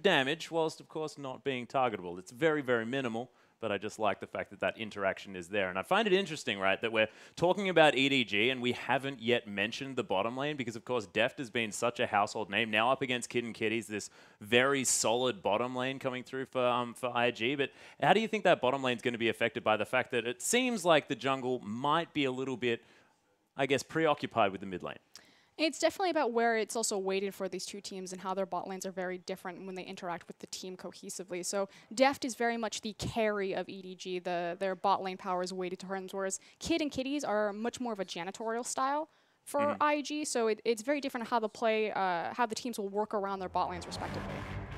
damage, whilst of course not being targetable. It's very, very minimal, but I just like the fact that that interaction is there. And I find it interesting, right, that we're talking about EDG and we haven't yet mentioned the bottom lane because, of course, Deft has been such a household name. Now up against Kid and Kitties, this very solid bottom lane coming through for IG. But how do you think that bottom lane is going to be affected by the fact that it seems like the jungle might be a little bit, I guess, preoccupied with the mid lane? It's definitely about where it's also weighted for these two teams and how their bot lanes are very different when they interact with the team cohesively. So Deft is very much the carry of EDG. Their bot lane power is weighted to turns, whereas Kid and Kitties are much more of a janitorial style for IG. So it's very different how the teams will work around their bot lanes respectively.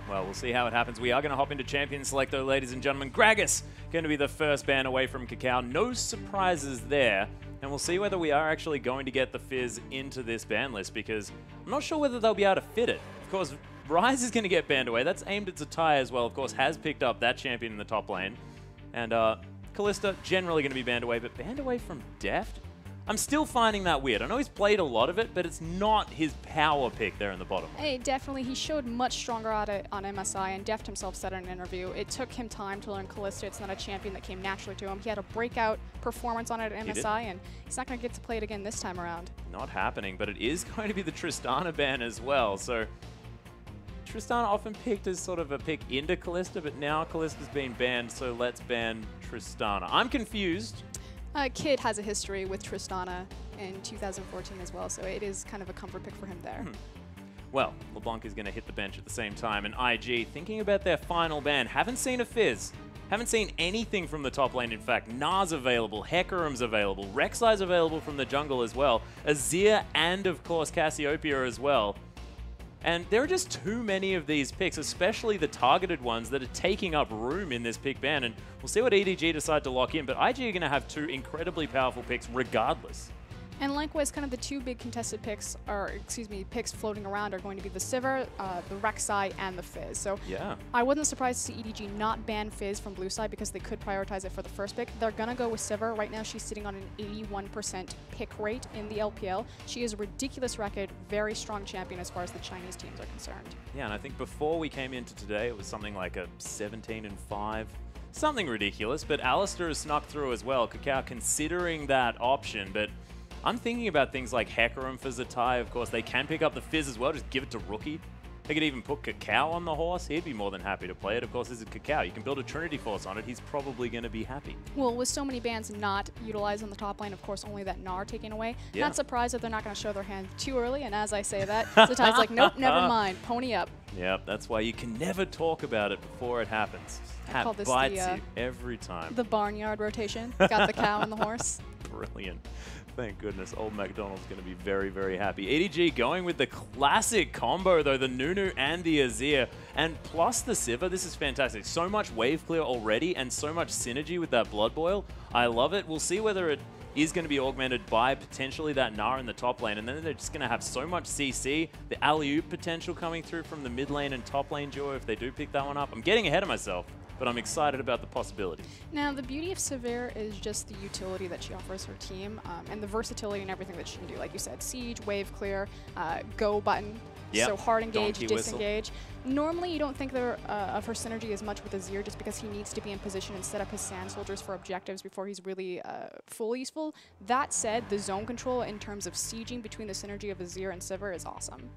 Well, we'll see how it happens. We are going to hop into Champion Select, though, ladies and gentlemen. Gragas going to be the first ban away from Qiao. No surprises there. And we'll see whether we are actually going to get the Fizz into this ban list, because I'm not sure whether they'll be able to fit it. Of course, Ryze is going to get banned away. That's aimed at Zatai as well. Of course, has picked up that champion in the top lane. And Kalista generally going to be banned away, but banned away from Deft? I'm still finding that weird. I know he's played a lot of it, but it's not his power pick there in the bottom lane. Hey, definitely. He showed much stronger at it on MSI, and Deft himself said in an interview, it took him time to learn Kalista. It's not a champion that came naturally to him. He had a breakout performance on it at MSI, and he's not going to get to play it again this time around. Not happening, but it is going to be the Tristana ban as well. So Tristana often picked as sort of a pick into Kalista, but now Kalista's been banned, so let's ban Tristana. I'm confused. Kid has a history with Tristana in 2014 as well, so it is kind of a comfort pick for him there. Well, LeBlanc is going to hit the bench at the same time, and IG, thinking about their final ban, haven't seen a Fizz. Haven't seen anything from the top lane, in fact. Nars available, Hecarim's available, Rek'Sai's available from the jungle as well, Azir and, of course, Cassiopeia as well. And there are just too many of these picks, especially the targeted ones that are taking up room in this pick ban. And we'll see what EDG decide to lock in. But IG are going to have two incredibly powerful picks regardless. And likewise, kind of the two big contested picks, or excuse me, picks floating around are going to be the Sivir, the Rek'Sai, and the Fizz. So yeah, I wasn't surprised to see EDG not ban Fizz from blue side because they could prioritize it for the first pick. They're going to go with Sivir. Right now, she's sitting on an 81% pick rate in the LPL. She is a ridiculous record, very strong champion as far as the Chinese teams are concerned. Yeah, and I think before we came into today, it was something like a 17-5. Something ridiculous, but Alistair has snuck through as well. Qiao considering that option, but I'm thinking about things like Hecarim for Zatai. Of course, they can pick up the Fizz as well. Just give it to Rookie. They could even put Qiao on the horse. He'd be more than happy to play it. Of course, this is Qiao. You can build a Trinity Force on it. He's probably going to be happy. Well, with so many bans not utilized on the top lane, of course, only that Gnar taken away. Yeah. Not surprised that they're not going to show their hand too early. And as I say that, Zatai's like, nope, never mind. Pony up. Yep, that's why you can never talk about it before it happens. Hat bites you every time. The barnyard rotation. Got the cow and the horse. Brilliant. Thank goodness. Old McDonald's going to be very, very happy. EDG going with the classic combo, though, the Nunu and the Azir, and plus the Sivir. This is fantastic. So much wave clear already and so much synergy with that Blood Boil. I love it. We'll see whether it is going to be augmented by potentially that Gnar in the top lane, and then they're just going to have so much CC, the alley-oop potential coming through from the mid lane and top lane duo if they do pick that one up. I'm getting ahead of myself, but I'm excited about the possibility. Now, the beauty of Sivir is just the utility that she offers her team, and the versatility and everything that she can do. Like you said, siege, wave clear, go button, so hard engage, Donkey disengage. Normally, you don't think of her synergy as much with Azir just because he needs to be in position and set up his sand soldiers for objectives before he's really fully useful. That said, the zone control in terms of sieging between the synergy of Azir and Sivir is awesome.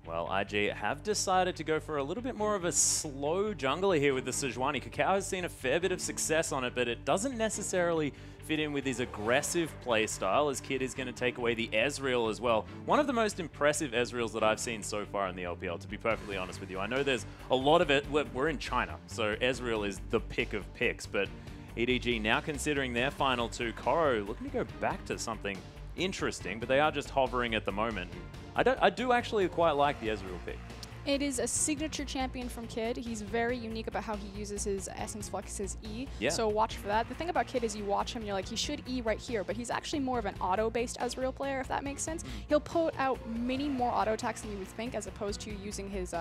Well, IG have decided to go for a little bit more of a slow jungler here with the Sejuani. Qiao has seen a fair bit of success on it, but it doesn't necessarily fit in with his aggressive play style, as Kid is going to take away the Ezreal as well. One of the most impressive Ezreals that I've seen so far in the LPL, to be perfectly honest with you. I know there's a lot of it. We're in China, so Ezreal is the pick of picks, but EDG now considering their final two. Koro looking to go back to something interesting, but they are just hovering at the moment. I do actually quite like the Ezreal pick. It is a signature champion from Kid. He's very unique about how he uses his Essence Flux, his E. Yeah. So watch for that. The thing about Kid is you watch him, you're like, he should E right here, but he's actually more of an auto-based Ezreal player, if that makes sense. He'll put out many more auto attacks than you would think, as opposed to using his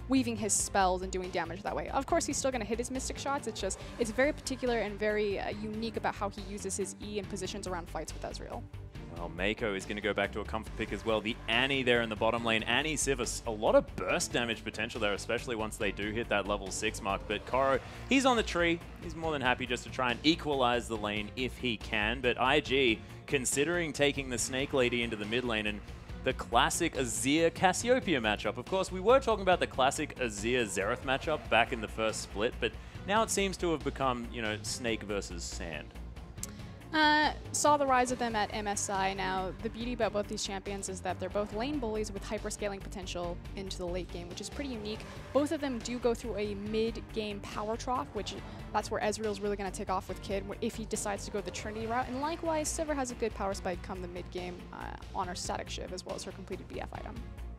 weaving his spells and doing damage that way. Of course, he's still going to hit his Mystic shots. It's just, it's very particular and very unique about how he uses his E and positions around fights with Ezreal. Well, Mako is going to go back to a comfort pick as well. The Annie there in the bottom lane. Annie, Sivas, a lot of burst damage potential there, especially once they do hit that level 6 mark. But Koro, he's on the tree. He's more than happy just to try and equalize the lane if he can. But IG, considering taking the Snake Lady into the mid lane and the classic Azir-Cassiopeia matchup. Of course, we were talking about the classic Azir-Xerath matchup back in the first split, but now it seems to have become, you know, Snake versus Sand. Saw the rise of them at MSI. Now, the beauty about both these champions is that they're both lane bullies with hyperscaling potential into the late game, which is pretty unique. Both of them do go through a mid-game power trough, which that's where Ezreal's really going to take off with Kid if he decides to go the Trinity route. And likewise, Sivir has a good power spike come the mid-game on her static shiv as well as her completed BF item.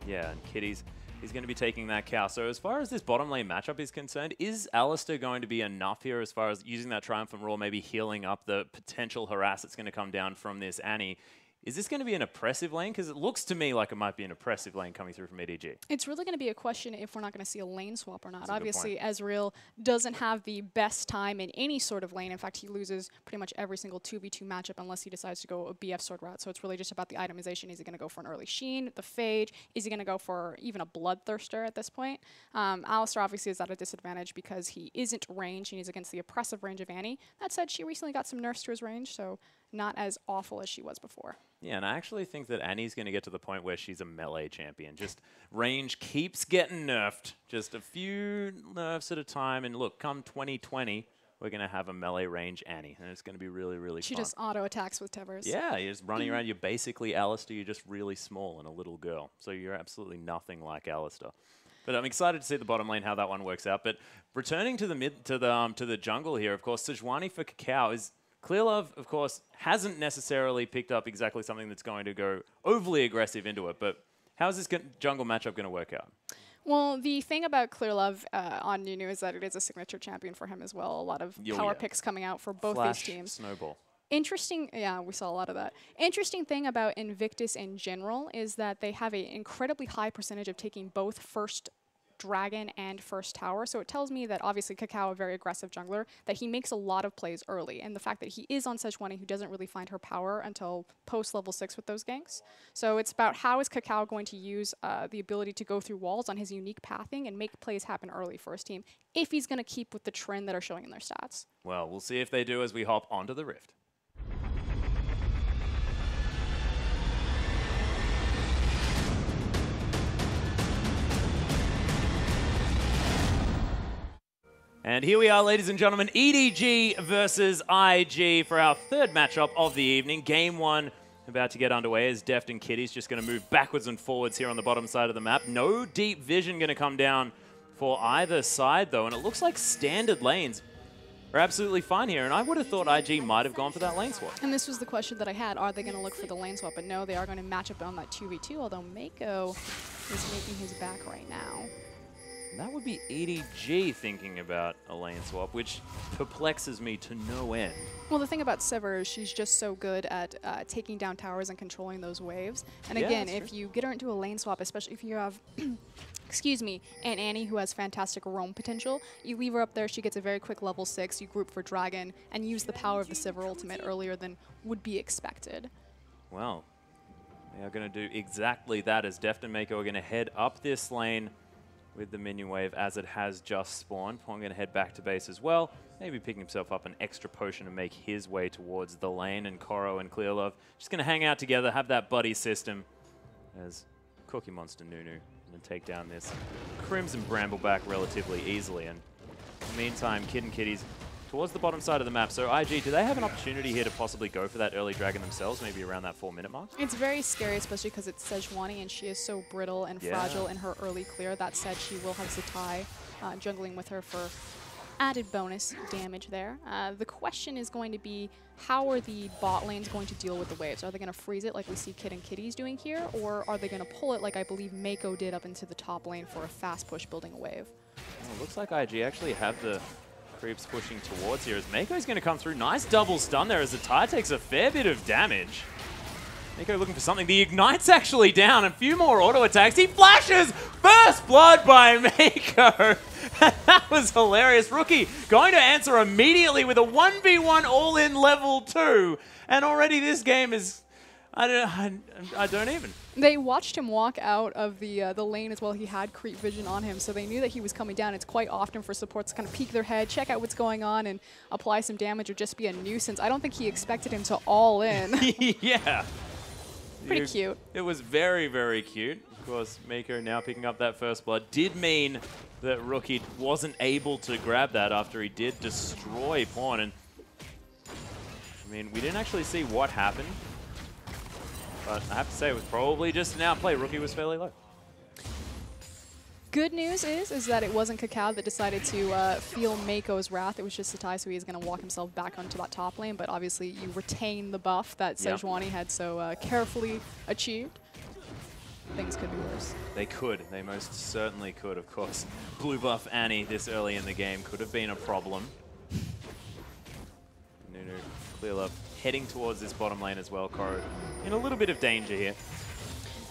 Yeah, and Kitty's he's going to be taking that Qiao. So as far as this bottom lane matchup is concerned, is Alistair going to be enough here as far as using that Triumphant Roar, maybe healing up the potential harass that's going to come down from this Annie? Is this going to be an oppressive lane? Because it looks to me like it might be an oppressive lane coming through from EDG. It's really going to be a question if we're not going to see a lane swap or not. Obviously, Ezreal doesn't have the best time in any sort of lane. In fact, he loses pretty much every single 2v2 matchup unless he decides to go a BF sword route. So it's really just about the itemization. Is he going to go for an early Sheen, the Phage? Is he going to go for even a Bloodthirster at this point? Alistair obviously is at a disadvantage because he isn't ranged and he's against the oppressive range of Annie. That said, she recently got some nerfs to his range, so not as awful as she was before. Yeah, and I actually think that Annie's going to get to the point where she's a melee champion. Just range keeps getting nerfed. Just a few nerfs at a time. And look, come 2020, we're going to have a melee range Annie. And it's going to be really, really fun. She just auto-attacks with Tevers. Yeah, you're just running around. You're basically Alistair. You're just really small and a little girl. So you're absolutely nothing like Alistair. But I'm excited to see the bottom lane, how that one works out. But returning to the jungle here, of course, Sejuani for Qiao is... Clearlove, of course, hasn't necessarily picked up exactly something that's going to go overly aggressive into it, but how's this jungle matchup going to work out? Well, the thing about Clearlove on Nunu is that it is a signature champion for him as well. A lot of power picks coming out for both these teams. Snowball. Interesting, yeah, we saw a lot of that. Interesting thing about Invictus in general is that they have an incredibly high percentage of taking both first Dragon and first tower, so it tells me that obviously Qiao, a very aggressive jungler, that he makes a lot of plays early, and the fact that he is on Sejuani, who doesn't really find her power until post level 6 with those ganks. So it's about how is Qiao going to use the ability to go through walls on his unique pathing and make plays happen early for his team, if he's going to keep with the trend that are showing in their stats. Well, we'll see if they do as we hop onto the Rift. And here we are, ladies and gentlemen, EDG versus IG for our third matchup of the evening. Game 1 about to get underway as Deft and Kitty's just going to move backwards and forwards here on the bottom side of the map. No deep vision going to come down for either side, though, and it looks like standard lanes are absolutely fine here, and I would have thought IG might have gone for that lane swap. And this was the question that I had. Are they going to look for the lane swap? But no, they are going to match up on that 2v2, although Mako is making his back right now. That would be EDG thinking about a lane swap, which perplexes me to no end. Well, the thing about Sivir is she's just so good at taking down towers and controlling those waves. And again, if you get her into a lane swap, especially if you have, excuse me, an Annie who has fantastic roam potential, you leave her up there, she gets a very quick level 6, you group for Dragon, and use the power of the Sivir ultimate earlier than would be expected. Well, they are going to do exactly that as Deft and Mako are going to head up this lane with the minion wave as it has just spawned. Pong going to head back to base as well. Maybe picking himself up an extra potion to make his way towards the lane. And Koro and Clearlove just going to hang out together, have that buddy system as Cookie Monster Nunu going to take down this Crimson Brambleback relatively easily. And in the meantime, Kid and Kitty's towards the bottom side of the map. So IG, do they have an opportunity here to possibly go for that early dragon themselves, maybe around that 4-minute mark? It's very scary, especially because it's Sejuani and she is so brittle and fragile in her early clear. That said, she will have Zatai jungling with her for added bonus damage there. The question is going to be, how are the bot lanes going to deal with the waves? Are they going to freeze it like we see Kid and Kitty's doing here, or are they going to pull it like I believe Mako did up into the top lane for a fast push building a wave? Well, it looks like IG actually have the creeps pushing towards here as Mako's going to come through. Nice double stun there as Zatai takes a fair bit of damage. Mako looking for something. The Ignite's actually down. A few more auto attacks. He flashes! First blood by Mako. That was hilarious. Rookie going to answer immediately with a 1v1 all-in level 2. And already this game is I don't even. They watched him walk out of the lane as well. He had creep vision on him, so they knew that he was coming down. It's quite often for supports to kind of peek their head, check out what's going on, and apply some damage or just be a nuisance. I don't think he expected him to all in. Yeah. Pretty cute. It was very, very cute. Of course, Mako now picking up that first blood did mean that Rookie wasn't able to grab that after he did destroy Pawn. And I mean, we didn't actually see what happened. But I have to say, it was probably just an outplay. Rookie was fairly low. Good news is that it wasn't Qiao that decided to feel Mako's wrath. It was just Satai, so he's going to walk himself back onto that top lane. But obviously, you retain the buff that Sejuani had so carefully achieved. Things could be worse. They could. They most certainly could, of course. Blue buff Annie this early in the game could have been a problem. Nunu, clear up, heading towards this bottom lane as well. Koro in a little bit of danger here.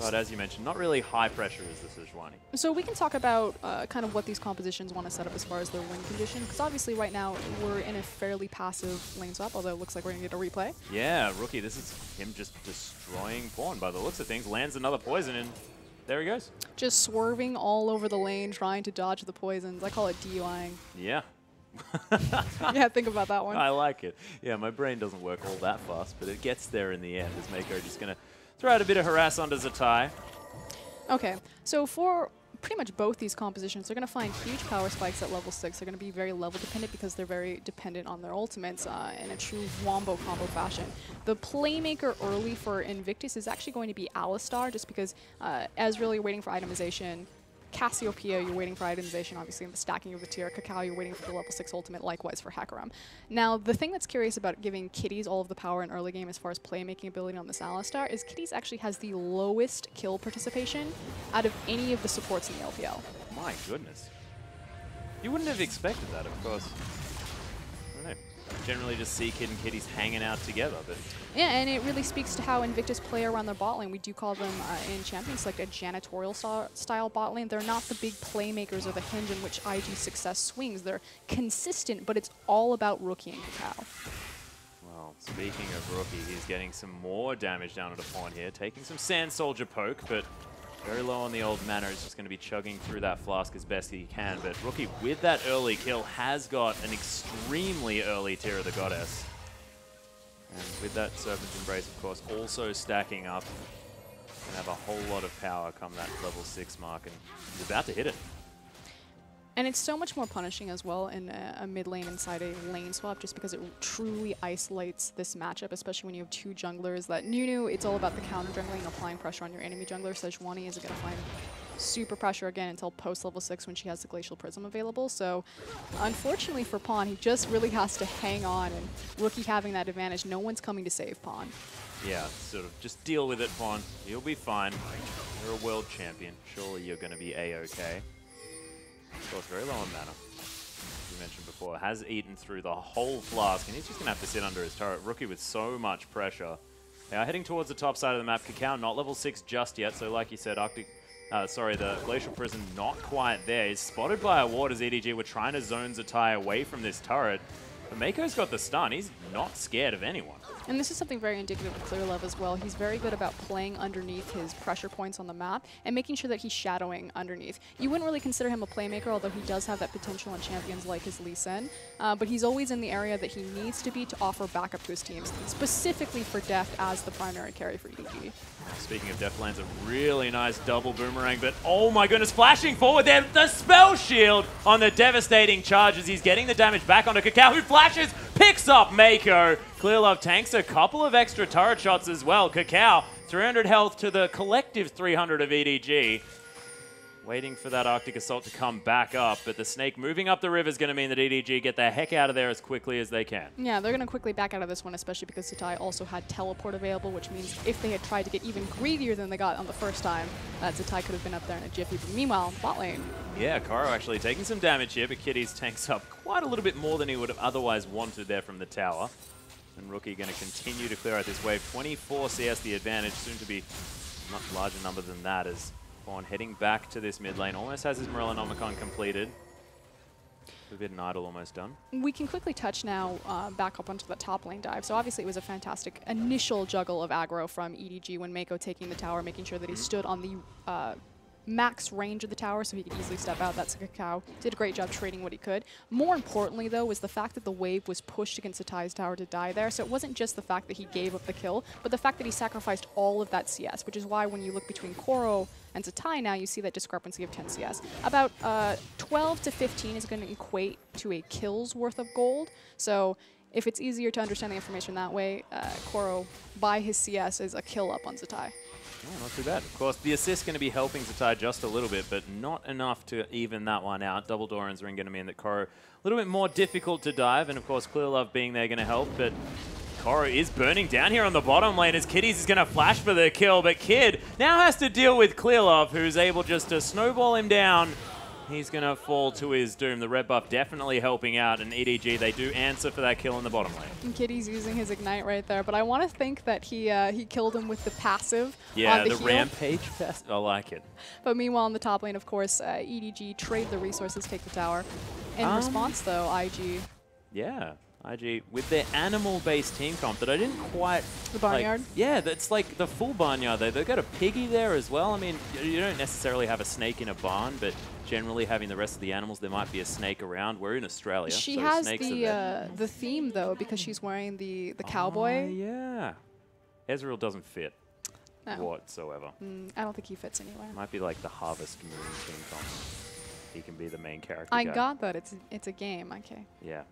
But as you mentioned, not really high pressure as the Sejuani. So we can talk about kind of what these compositions want to set up as far as their win condition, because obviously right now we're in a fairly passive lane swap, although it looks like we're going to get a replay. Yeah, Rookie, this is him just destroying Pawn by the looks of things. Lands another poison and there he goes. Just swerving all over the lane, trying to dodge the poisons. I call it DUIing. Yeah. Yeah, think about that one. I like it. Yeah, my brain doesn't work all that fast, but it gets there in the end as Mako just going to throw out a bit of harass onto Zatai. Okay, so for pretty much both these compositions, they're going to find huge power spikes at level 6. They're going to be very level dependent because they're very dependent on their ultimates in a true wombo combo fashion. The playmaker early for Invictus is actually going to be Alistar, just because Ezreal, you're waiting for itemization. Cassiopeia, you're waiting for itemization, obviously, in the stacking of the tier. Qiao, you're waiting for the level 6 ultimate, likewise for Hecarim. Now, the thing that's curious about giving Kitties all of the power in early game as far as playmaking ability on this Alistar is Kitties actually has the lowest kill participation out of any of the supports in the LPL. My goodness. You wouldn't have expected that, of course. I don't know. Generally just see Kid and Kitties hanging out together, but... Yeah, and it really speaks to how Invictus play around their bot lane. We do call them in Champions like a janitorial style bot lane. They're not the big playmakers or the hinge in which IG success swings. They're consistent, but it's all about Rookie and Qiao. Well, speaking of Rookie, he's getting some more damage down at a Pawn here, taking some Sand Soldier poke, but very low on the old mana. Is just going to be chugging through that flask as best he can. But Rookie, with that early kill, has got an extremely early Tear of the Goddess. And with that Serpent's Embrace, of course, also stacking up. Going to have a whole lot of power come that level 6 mark, and he's about to hit it. And it's so much more punishing as well in a mid lane inside a lane swap, just because it truly isolates this matchup, especially when you have two junglers. That Nunu, it's all about the counter jungling, applying pressure on your enemy jungler. Sejuani isn't going to find super pressure again until post level 6 when she has the Glacial Prism available. So unfortunately for Pawn, he just really has to hang on, and Rookie having that advantage, no one's coming to save Pawn. Yeah, sort of just deal with it, Pawn. You'll be fine. You're a world champion. Surely you're going to be A-okay. Of course, very low on mana. As you mentioned before, has eaten through the whole flask, and he's just going to have to sit under his turret. Rookie with so much pressure. Now heading towards the top side of the map. Qiao not level 6 just yet, so like you said, the Glacial Prism not quite there. He's spotted by a ward as EDG were trying to zone Zatai away from this turret. But Mako's got the stun. He's not scared of anyone. And this is something very indicative of Clear Love as well. He's very good about playing underneath his pressure points on the map and making sure that he's shadowing underneath. You wouldn't really consider him a playmaker, although he does have that potential in champions like his Lee Sin. But he's always in the area that he needs to be to offer backup to his teams, specifically for Deft as the primary carry for EDG. Speaking of Deft, lands a really nice double boomerang, but oh my goodness, flashing forward there, the spell shield on the devastating charges. He's getting the damage back onto Qiao, who flashes, picks up Mako. Clear Love tanks a couple of extra turret shots as well. Qiao, 300 health to the collective 300 of EDG. Waiting for that Arctic Assault to come back up, but the Snake moving up the river is going to mean that EDG get the heck out of there as quickly as they can. Yeah, they're going to quickly back out of this one, especially because Zatai also had Teleport available, which means if they had tried to get even greedier than they got on the first time, Zatai could have been up there in a jiffy. But meanwhile, bot lane. Yeah, Koro actually taking some damage here, but Kitties tanks up quite a little bit more than he would have otherwise wanted there from the tower. And Rookie going to continue to clear out this wave. 24 CS the advantage, soon to be a much larger number than that as Pawn heading back to this mid lane, almost has his Morellonomicon completed. Forbidden Idol almost done. We can quickly touch now back up onto the top lane dive. So obviously it was a fantastic initial juggle of aggro from EDG when Mako taking the tower, making sure that he stood on the max range of the tower so he could easily step out. That's Qiao. Did a great job trading what he could. More importantly, though, was the fact that the wave was pushed against Zatai's tower to die there. So it wasn't just the fact that he gave up the kill, but the fact that he sacrificed all of that CS, which is why when you look between Koro and Zatai now, you see that discrepancy of 10 CS. About 12 to 15 is going to equate to a kill's worth of gold. So if it's easier to understand the information that way, Koro, by his CS, is a kill up on Zatai. Oh, not too bad. Of course, the assist going to be helping Zatai just a little bit, but not enough to even that one out. Double Doran's ring going to mean that Koro a little bit more difficult to dive, and of course, Clear Love being there going to help, but Koro is burning down here on the bottom lane as Kiddies is going to flash for the kill, but Kid now has to deal with Clear Love, who's able just to snowball him down. He's going to fall to his doom. The red buff definitely helping out, and EDG, they do answer for that kill in the bottom lane. And Kiddy's using his Ignite right there, but I want to think that he killed him with the passive yeah, on the the heal. Rampage passive. I like it. But meanwhile, on the top lane, of course, EDG trade the resources, take the tower. In response, though, IG... Yeah. IG, with their animal-based team comp that I didn't quite... The barnyard? Like, yeah, that's like the full barnyard. They've got a piggy there as well. I mean, you don't necessarily have a snake in a barn, but generally having the rest of the animals, there might be a snake around. We're in Australia, She so has snakes are there. the theme, though, because she's wearing the cowboy. Yeah. Ezreal doesn't fit No. whatsoever. I don't think he fits anywhere. Might be like the Harvest Moon team comp. He can be the main character I guy. got that. It's a game. Okay. Yeah.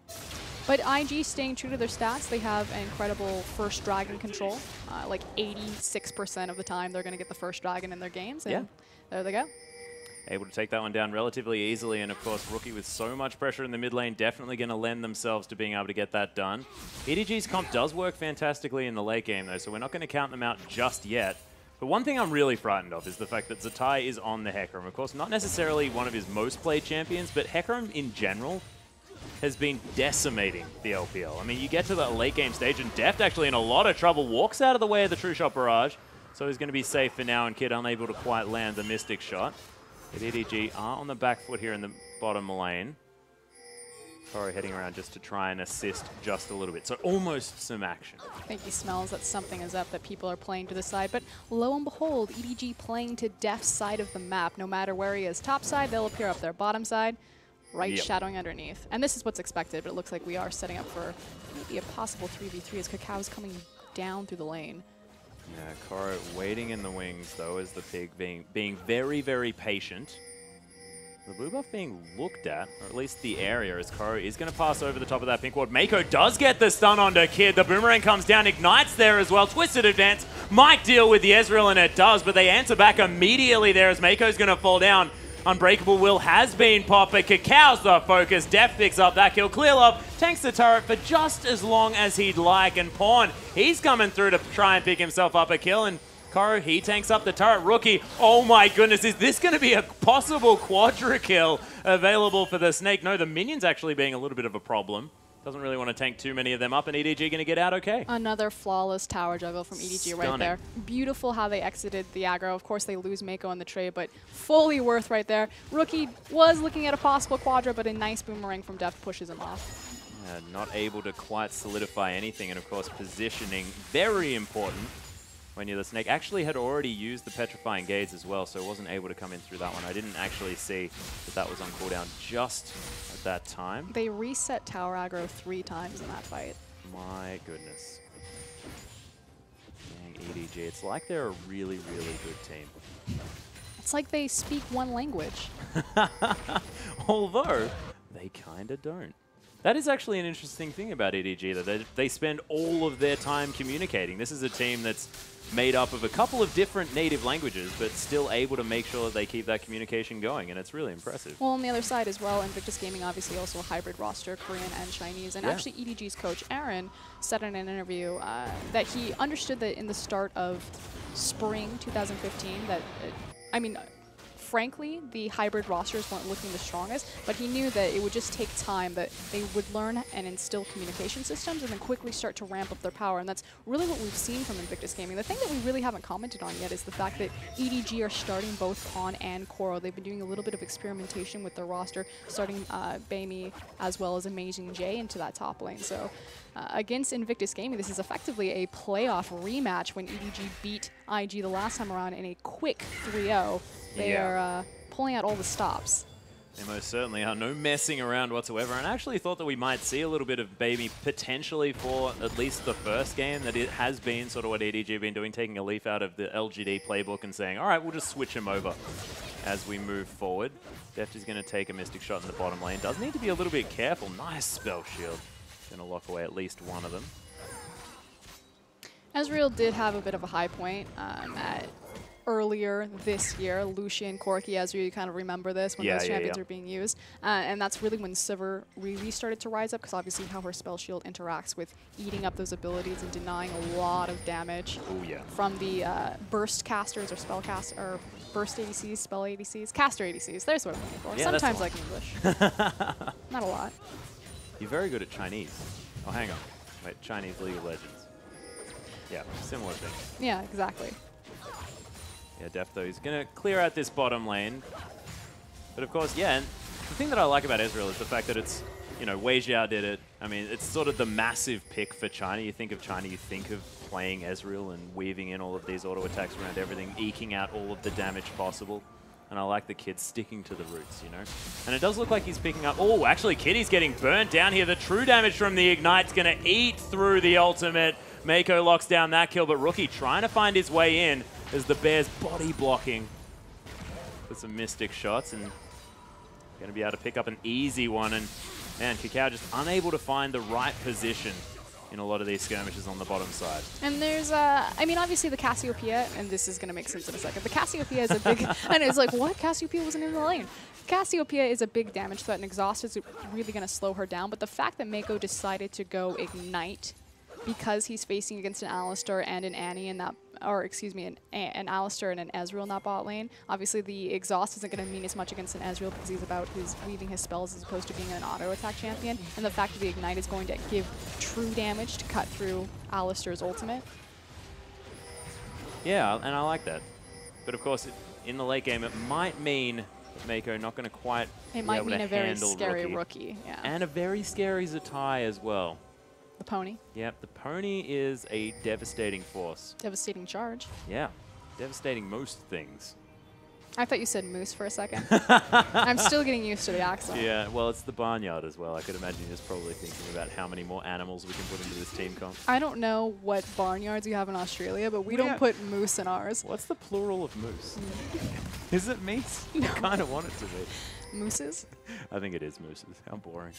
But IG staying true to their stats. They have an incredible first dragon control. Like 86% of the time, they're going to get the first dragon in their games. And Yeah. there they go. Able to take that one down relatively easily, and of course, Rookie with so much pressure in the mid lane, definitely going to lend themselves to being able to get that done. EDG's comp does work fantastically in the late game, though, so we're not going to count them out just yet. But one thing I'm really frightened of is the fact that Zatai is on the Hecarim. Of course, not necessarily one of his most played champions, but Hecarim in general has been decimating the LPL. I mean, you get to the late game stage, and Deft actually in a lot of trouble, walks out of the way of the True Shot Barrage, so he's going to be safe for now, and Kid unable to quite land the Mystic Shot. But EDG are on the back foot here in the bottom lane. Koro heading around just to try and assist just a little bit. So almost some action. I think he smells that something is up, that people are playing to the side. But lo and behold, EDG playing to Deft's side of the map. No matter where he is. Top side, they'll appear up there. Bottom side, right shadowing underneath. And this is what's expected, but it looks like we are setting up for maybe a possible 3v3 as Qiao's coming down through the lane. Yeah, Koro waiting in the wings, though, as the pig being very, very patient. The blue buff being looked at, or at least the area, as Koro is going to pass over the top of that pink ward. Mako does get the stun onto Kid. The boomerang comes down, ignites there as well. Twisted advance might deal with the Ezreal, and it does, but they answer back immediately there as Mako's going to fall down. Unbreakable Will has been popped, but Qiao's the focus. Deft picks up that kill. Clear Love tanks the turret for just as long as he'd like, and Pawn, he's coming through to try and pick himself up a kill, and Koro, he tanks up the turret. Rookie, oh my goodness, is this going to be a possible quadra kill available for the Snake? No, the minions actually being a little bit of a problem. Doesn't really want to tank too many of them up, and EDG going to get out okay. Another flawless tower juggle from EDG right there. Beautiful how they exited the aggro. Of course, they lose Mako on the trade, but fully worth right there. Rookie was looking at a possible quadra, but a nice boomerang from Deft pushes him off. Not able to quite solidify anything, and of course, positioning, very important. When you're the Snake, actually had already used the Petrifying Gaze as well, so wasn't able to come in through that one. I didn't actually see that that was on cooldown just at that time. They reset tower aggro 3 times in that fight. My goodness. Dang, EDG. It's like they're a really, really good team. It's like they speak one language. Although, they kind of don't. That is actually an interesting thing about EDG, that they spend all of their time communicating. This is a team that's made up of a couple of different native languages, but still able to make sure that they keep that communication going, and it's really impressive. Well, on the other side as well, Invictus Gaming obviously also a hybrid roster, Korean and Chinese, and actually EDG's coach, Aaron, said in an interview that he understood that in the start of spring 2015, that, frankly, the hybrid rosters weren't looking the strongest, but he knew that it would just take time, that they would learn and instill communication systems and then quickly start to ramp up their power. And that's really what we've seen from Invictus Gaming. The thing that we really haven't commented on yet is the fact that EDG are starting both Pawn and Koro. They've been doing a little bit of experimentation with their roster, starting Baimi as well as Amazing J into that top lane. So against Invictus Gaming, this is effectively a playoff rematch when EDG beat IG the last time around in a quick 3-0. They are pulling out all the stops. They most certainly are. No messing around whatsoever. And I actually thought that we might see a little bit of Baby potentially for at least the first game, that it has been sort of what EDG have been doing, taking a leaf out of the LGD playbook and saying, all right, we'll just switch him over as we move forward. Deft is going to take a Mystic shot in the bottom lane. Does need to be a little bit careful. Nice spell shield. Going to lock away at least one of them. Ezreal did have a bit of a high point earlier this year. Lucian, Corki, Ezreal, you kind of remember this when those champions are being used. And that's really when Sivir really started to rise up, because obviously how her spell shield interacts with eating up those abilities and denying a lot of damage from the burst casters or spell cast or burst ADCs, spell ADCs, caster ADCs. There's what I'm looking for. Yeah, sometimes like English. Not a lot. You're very good at Chinese. Oh, hang on. Wait, Chinese League of Legends. Yeah, similar thing. Yeah, exactly. Yeah, Deft, though, he's going to clear out this bottom lane. But of course, yeah, and the thing that I like about Ezreal is the fact that it's, you know, Wei Xiao did it. I mean, it's sort of the massive pick for China. You think of China, you think of playing Ezreal and weaving in all of these auto attacks around everything, eking out all of the damage possible. And I like the kid sticking to the roots, you know. And it does look like he's picking up... Oh, actually, Kitty's getting burnt down here. The true damage from the Ignite's going to eat through the ultimate. Mako locks down that kill, but Rookie trying to find his way in as the Bear's body blocking with some Mystic shots, and going to be able to pick up an easy one. And man, Qiao just unable to find the right position in a lot of these skirmishes on the bottom side. And there's, I mean, obviously the Cassiopeia, and this is going to make sense in a second. The Cassiopeia is a big, and it's like, what? Cassiopeia wasn't in the lane. Cassiopeia is a big damage threat, and Exhaust is really going to slow her down. But the fact that Mako decided to go Ignite because he's facing against an Alistar and an Annie in that, or excuse me, an Alistar and an Ezreal in that bot lane. Obviously, the Exhaust isn't going to mean as much against an Ezreal because he's about weaving his spells as opposed to being an auto attack champion. And the fact that the Ignite is going to give true damage to cut through Alistar's ultimate. Yeah, and I like that. But of course, in the late game, it might mean Mako not going to quite be able to handle Rookie. It might mean a very scary Rookie, yeah. And a very scary Zatai as well. The pony. Yep, the pony is a devastating force. Devastating charge. Yeah, devastating most things. I thought you said moose for a second. I'm still getting used to the accent. Yeah, well, it's the barnyard as well. I could imagine you're just probably thinking about how many more animals we can put into this team comp. I don't know what barnyards you have in Australia, but we don't put moose in ours. What's the plural of moose? Is it meats? No. I kind of want it to be. Mooses? I think it is mooses. How boring.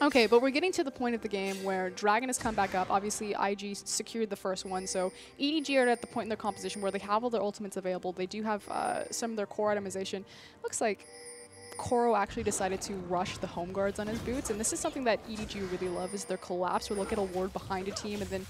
Okay, but we're getting to the point of the game where Dragon has come back up. Obviously, IG secured the first one, so EDG are at the point in their composition where they have all their ultimates available. They do have some of their core itemization. Looks like Koro actually decided to rush the home guards on his boots, and this is something that EDG really love, is their collapse, where they'll get a ward behind a team, and then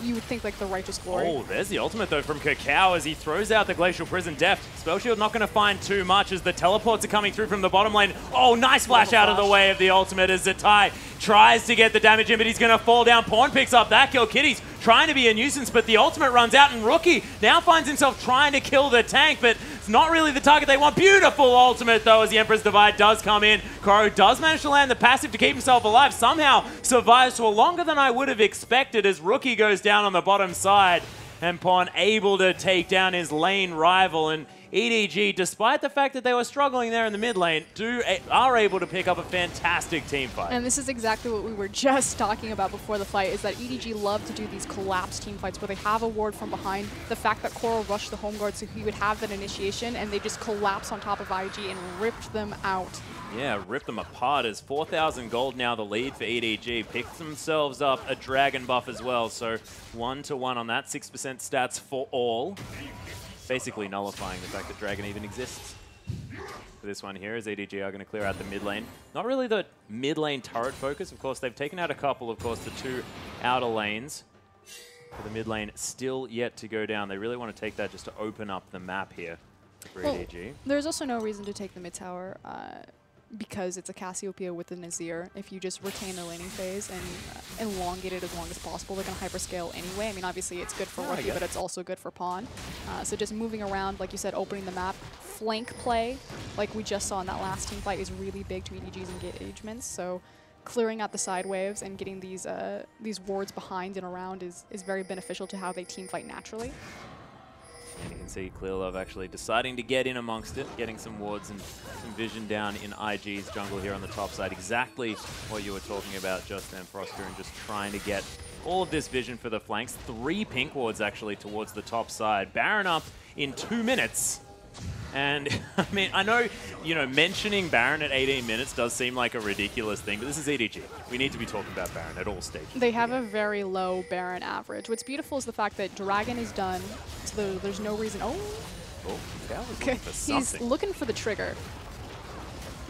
you would think like the Righteous Glory. Oh, there's the ultimate though from Qiao as he throws out the Glacial Prison. Deft. Spell Shield not going to find too much as the teleports are coming through from the bottom lane. Oh, nice flash out of the way of the ultimate as Zatai tries to get the damage in, but he's going to fall down. Pawn picks up that kill. Kitty's trying to be a nuisance, but the ultimate runs out, and Rookie now finds himself trying to kill the tank, but it's not really the target they want. Beautiful ultimate, though, as the Emperor's Divide does come in. Koro does manage to land the passive to keep himself alive. Somehow survives for longer than I would have expected as Rookie goes down on the bottom side, and Pawn able to take down his lane rival. And EDG, despite the fact that they were struggling there in the mid lane, are able to pick up a fantastic team fight. And this is exactly what we were just talking about before the fight, is that EDG love to do these collapse team fights where they have a ward from behind. The fact that Koro rushed the home guard so he would have that initiation, and they just collapse on top of IG and ripped them out. Yeah, rip them apart as 4,000 gold now the lead for EDG. Picked themselves up a dragon buff as well, so 1-to-1 on that, 6% stats for all. Basically nullifying the fact that Dragon even exists. For this one here, as EDG are going to clear out the mid lane. Not really the mid lane turret focus. Of course, they've taken out a couple, of course, the two outer lanes. But the mid lane still yet to go down. They really want to take that just to open up the map here. for EDG. There's also no reason to take the mid tower because it's a Cassiopeia with a Nazir. If you just retain the laning phase and elongate it as long as possible, they're going to hyperscale anyway. I mean, obviously it's good for Rookie, but it's also good for Pawn. So just moving around, like you said, opening the map, flank play, like we just saw in that last team fight, is really big to EDG's engagements. So clearing out the side waves and getting these wards behind and around is very beneficial to how they team fight naturally. And you can see Clearlove actually deciding to get in amongst it, getting some wards and some vision down in IG's jungle here on the top side. Exactly what you were talking about, Justin Froster, and just trying to get all of this vision for the flanks. 3 pink wards actually towards the top side. Baron up in 2 minutes. And, I mean, I know, you know, mentioning Baron at 18 minutes does seem like a ridiculous thing, but this is EDG. We need to be talking about Baron at all stages. They have a very low Baron average. What's beautiful is the fact that Dragon is done, so there's no reason... Oh, Qiao was looking for something. He's looking for the trigger.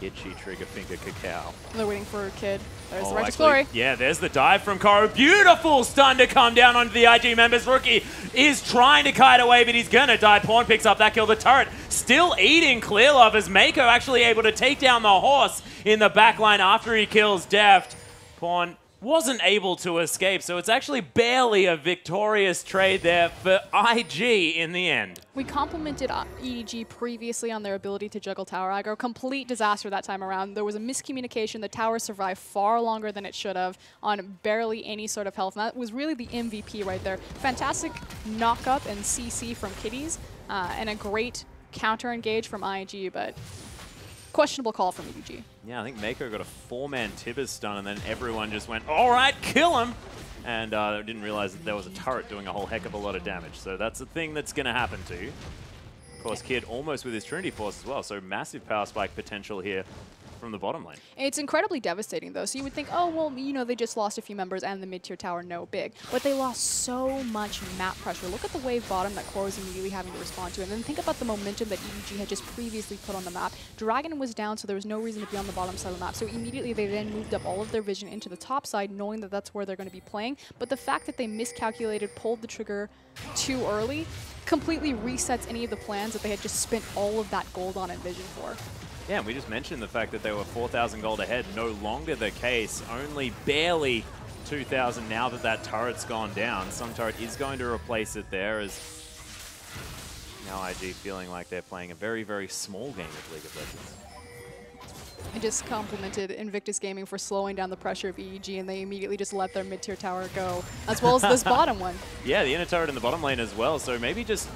Itchy trigger finger Qiao. They're waiting for a kid. There's the Righteous actually, Glory. Yeah, there's the dive from Koro. Beautiful stun to come down onto the IG members. Rookie is trying to kite away, but he's going to die. Pawn picks up that kill. The turret still eating Clearlove as Mako actually able to take down the horse in the backline after he kills Deft. Pawn wasn't able to escape, so it's actually barely a victorious trade there for IG in the end. We complimented EDG previously on their ability to juggle tower aggro. Complete disaster that time around. There was a miscommunication. The tower survived far longer than it should have on barely any sort of health. And that was really the MVP right there. Fantastic knock-up and CC from Kitties, and a great counter-engage from IG, but questionable call from EDG. Yeah, I think Mako got a 4-man Tibbers stun, and then everyone just went, all right, kill him! And didn't realize that there was a turret doing a whole heck of a lot of damage. So that's a thing that's going to happen to you. Of course, Kid almost with his Trinity Force as well, so massive power spike potential here from the bottom lane. It's incredibly devastating, though. So you would think, oh, well, you know, they just lost a few members and the mid-tier tower, no big. But they lost so much map pressure. Look at the wave bottom that Core was immediately having to respond to. And then think about the momentum that EDG had just previously put on the map. Dragon was down, so there was no reason to be on the bottom side of the map. So immediately they then moved up all of their vision into the top side, knowing that that's where they're going to be playing. But the fact that they miscalculated, pulled the trigger too early, completely resets any of the plans that they had just spent all of that gold on and vision for. Yeah, and we just mentioned the fact that they were 4,000 gold ahead. No longer the case. Only barely 2,000 now that that turret's gone down. Some turret is going to replace it there, as now IG feeling like they're playing a very, very small game of League of Legends. I just complimented Invictus Gaming for slowing down the pressure of EDG, and they immediately just let their mid-tier tower go, as well as this bottom one. Yeah, the inner turret in the bottom lane as well, so maybe just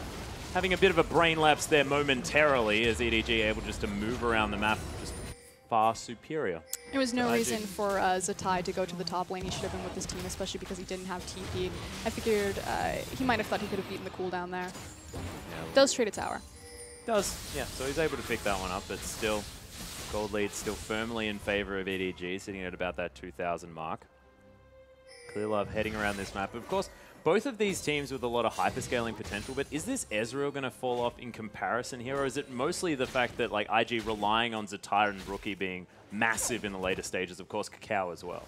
having a bit of a brain lapse there momentarily as EDG able just to move around the map, just far superior. There was no reason for Zatai to go to the top lane. He should have been with this team, especially because he didn't have TP. I figured he might have thought he could have beaten the cooldown there. Yeah, does trade a tower. Does, yeah, so he's able to pick that one up, but still, gold lead still firmly in favor of EDG, sitting at about that 2,000 mark. Clearlove heading around this map. Of course, both of these teams with a lot of hyperscaling potential, but is this Ezreal going to fall off in comparison here, or is it mostly the fact that like IG relying on Zatai and Rookie being massive in the later stages, of course Qiao as well?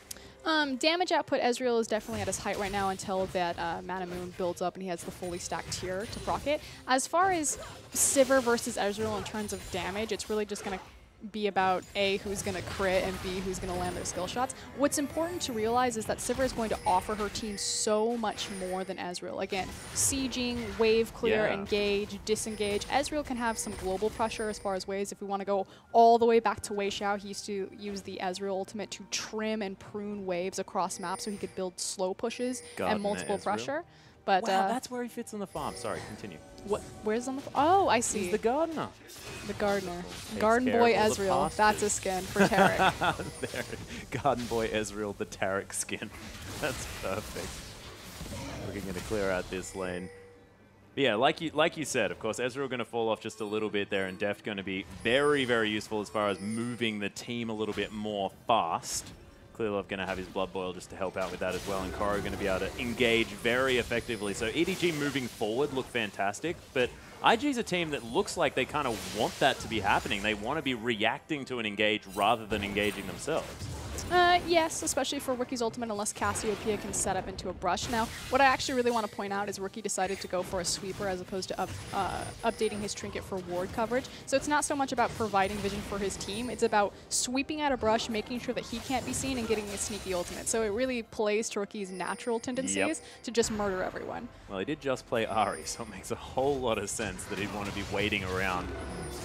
Damage output, Ezreal is definitely at his height right now until that Mana Moon builds up and he has the fully stacked tier to proc it. As far as Sivir versus Ezreal in terms of damage, it's really just going to be about A, who's going to crit, and B, who's going to land their skill shots. What's important to realize is that Sivir is going to offer her team so much more than Ezreal. Again, sieging, wave clear, engage, disengage. Ezreal can have some global pressure as far as waves. If we want to go all the way back to Wei Xiao, he used to use the Ezreal ultimate to trim and prune waves across maps so he could build slow pushes and multiple pressure. But wow, that's where he fits on the farm. Sorry, continue. What? Where's on the? Oh, I see. He's the gardener. The gardener. Garden Boy Ezreal. That's a skin for Tarek. There, Garden Boy Ezreal, the Tarek skin. That's perfect. We're going to clear out this lane. But yeah, like you said, of course, Ezreal going to fall off just a little bit there, and Deft going to be very, very useful as far as moving the team a little bit more fast. Clearlove going to have his Blood Boil just to help out with that as well, and Koro going to be able to engage very effectively. So EDG moving forward look fantastic, but IG's a team that looks like they kind of want that to be happening. They want to be reacting to an engage rather than engaging themselves. Yes, especially for Rookie's ultimate, unless Cassiopeia can set up into a brush. Now, what I actually really want to point out is Rookie decided to go for a sweeper as opposed to updating his trinket for ward coverage. So it's not so much about providing vision for his team, it's about sweeping out a brush, making sure that he can't be seen, and getting a sneaky ultimate. So it really plays to Rookie's natural tendencies to just murder everyone. Well, he did just play Ahri, so it makes a whole lot of sense that he'd want to be waiting around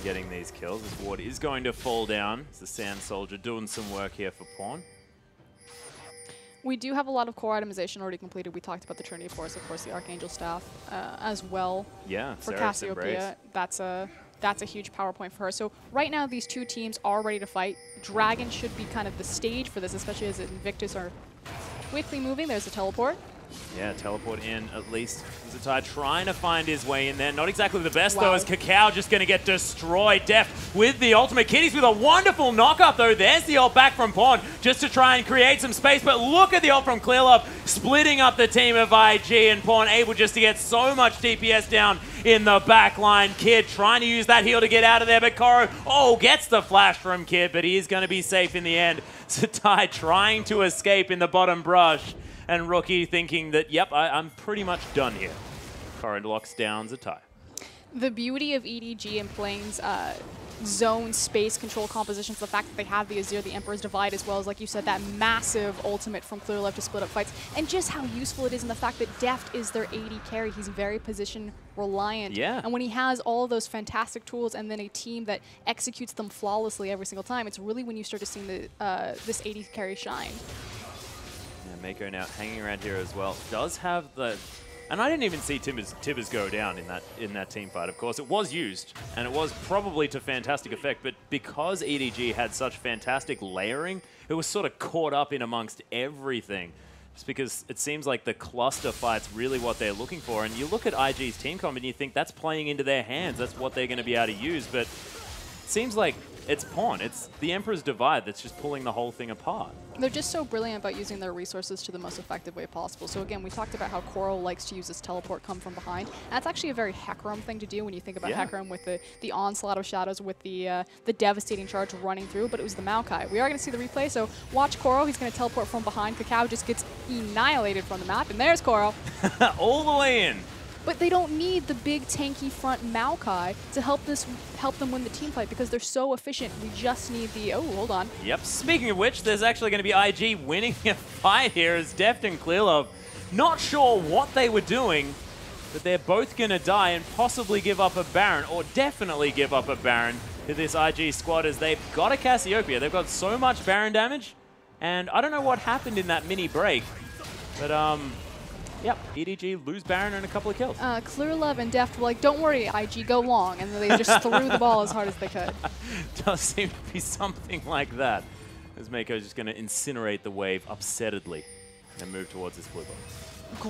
getting these kills. His ward is going to fall down. It's the Sand Soldier doing some work here for Pawn. We do have a lot of core itemization already completed. We talked about the Trinity Force, of course, the Archangel Staff as well. Yeah, for Seraph's Cassiopeia, that's a huge power point for her. So right now, these two teams are ready to fight. Dragon should be kind of the stage for this, especially as Invictus are quickly moving. There's a teleport. Yeah, teleport in at least. Zatai trying to find his way in there. Not exactly the best, though, as Qiao just going to get destroyed. Deft with the ultimate. Kitties with a wonderful knock-up, though. There's the ult back from Pawn just to try and create some space. But look at the ult from Clearlove, splitting up the team of IG, and Pawn able just to get so much DPS down in the back line. Kid trying to use that heal to get out of there, but Koro, gets the flash from Kid, but he is going to be safe in the end. Zatai trying to escape in the bottom brush. And Rookie thinking that, yep, I'm pretty much done here. Corrin locks down Zatai. The beauty of EDG and playing zone space control compositions, the fact that they have the Azir, the Emperor's Divide, as well as, like you said, that massive ultimate from Clearlove to split up fights, and just how useful it is in the fact that Deft is their AD carry. He's very position reliant. Yeah. And when he has all of those fantastic tools and then a team that executes them flawlessly every single time, it's really when you start to see this AD carry shine. Yeah, Mako now hanging around here as well. Does have the... And I didn't even see Tibbers go down in that team fight, of course. It was used, and it was probably to fantastic effect, but because EDG had such fantastic layering, it was sort of caught up in amongst everything. Just because it seems like the cluster fight's really what they're looking for. And you look at IG's team comp and you think that's playing into their hands. That's what they're going to be able to use, but it seems like it's Pawn. It's the Emperor's Divide that's just pulling the whole thing apart. They're just so brilliant about using their resources to the most effective way possible. So again, we talked about how Coral likes to use this teleport come from behind. That's actually a very Hecarim thing to do when you think about Hecarim with the onslaught of shadows, with the devastating charge running through, but it was the Maokai. We are going to see the replay, so watch Coral. He's going to teleport from behind. Qiao just gets annihilated from the map, and there's Coral. All the way in. But they don't need the big tanky front Maokai to help them win the team fight because they're so efficient. We just need the... Oh, hold on. Yep. Speaking of which, there's actually going to be IG winning a fight here as Deft and Clearlove not sure what they were doing, but they're both going to die and possibly give up a Baron, or definitely give up a Baron to this IG squad as they've got a Cassiopeia. They've got so much Baron damage, and I don't know what happened in that mini break, but yep, EDG lose Baron and a couple of kills. Clearlove and Deft were like, don't worry, IG, go long. And they just threw the ball as hard as they could. Does seem to be something like that. As Mako's just going to incinerate the wave upsettedly and move towards this blue ball.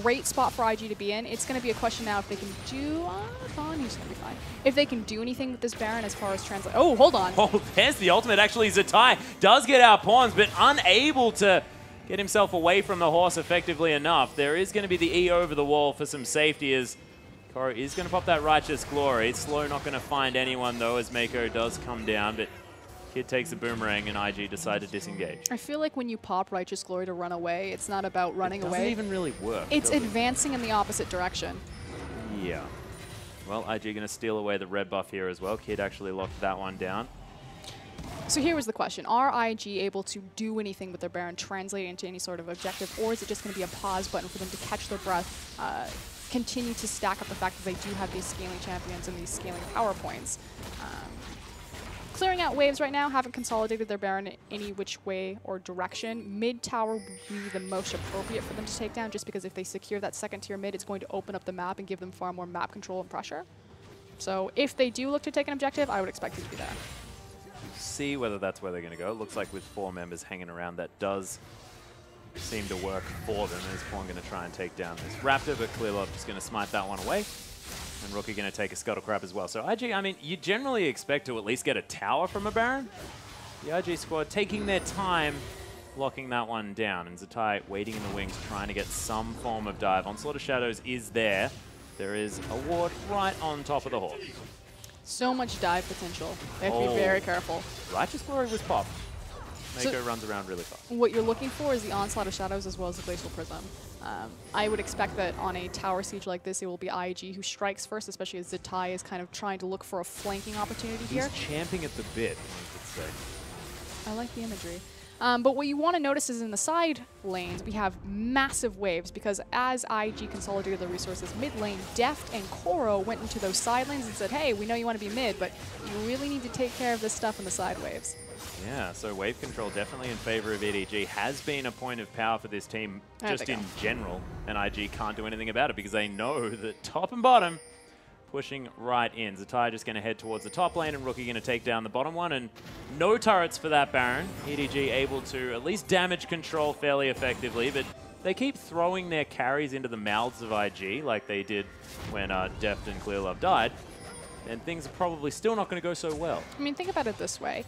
Great spot for IG to be in. It's going to be a question now if they can do... Fine, he's going to be fine. If they can do anything with this Baron as far as translate... Oh, hold on. Oh, there's the ultimate. Actually, Zatai does get out pawns, but unable to get himself away from the horse effectively enough. There is going to be the E over the wall for some safety as Koro is going to pop that Righteous Glory. Slow not going to find anyone, though, as Mako does come down, but Kid takes the boomerang and IG decide to disengage. I feel like when you pop Righteous Glory to run away, it's not about running away. It doesn't even really work. It's advancing in the opposite direction. Yeah. Well, IG going to steal away the red buff here as well. Kid actually locked that one down. So here was the question. Are IG able to do anything with their Baron, translate into any sort of objective, or is it just going to be a pause button for them to catch their breath, continue to stack up the fact that they do have these scaling champions and these scaling power points? Clearing out waves right now, haven't consolidated their Baron any which way or direction. Mid tower would be the most appropriate for them to take down, just because if they secure that second tier mid, it's going to open up the map and give them far more map control and pressure. So if they do look to take an objective, I would expect it to be there. See whether that's where they're going to go. It looks like with 4 members hanging around, that does seem to work for them. Is Pawn going to try and take down this Raptor, but Clearlove just going to smite that one away. And Rookie going to take a Scuttle Crab as well. So IG, I mean, you generally expect to at least get a tower from a Baron. The IG squad taking their time, locking that one down. And Zatai waiting in the wings, trying to get some form of dive. Onslaught of Shadows is there. There is a ward right on top of the horse. So much dive potential. They have to be very careful. Righteous Glory was popped. Mako runs around really fast. What you're looking for is the Onslaught of Shadows as well as the Glacial Prism. I would expect that on a tower siege like this, it will be EDG who strikes first, especially as Zatai is kind of trying to look for a flanking opportunity here. He's champing at the bit, one could say. I like the imagery. But what you want to notice is in the side lanes, we have massive waves because as IG consolidated the resources mid lane, Deft and Koro went into those side lanes and said, hey, we know you want to be mid, but you really need to take care of this stuff in the side waves. Yeah, so wave control definitely in favor of EDG has been a point of power for this team just in general, and IG can't do anything about it because they know that top and bottom pushing right in. Zatai just going to head towards the top lane and Rookie going to take down the bottom one, and no turrets for that Baron. EDG able to at least damage control fairly effectively, but they keep throwing their carries into the mouths of IG like they did when Deft and Clearlove died. And things are probably still not going to go so well. I mean, think about it this way.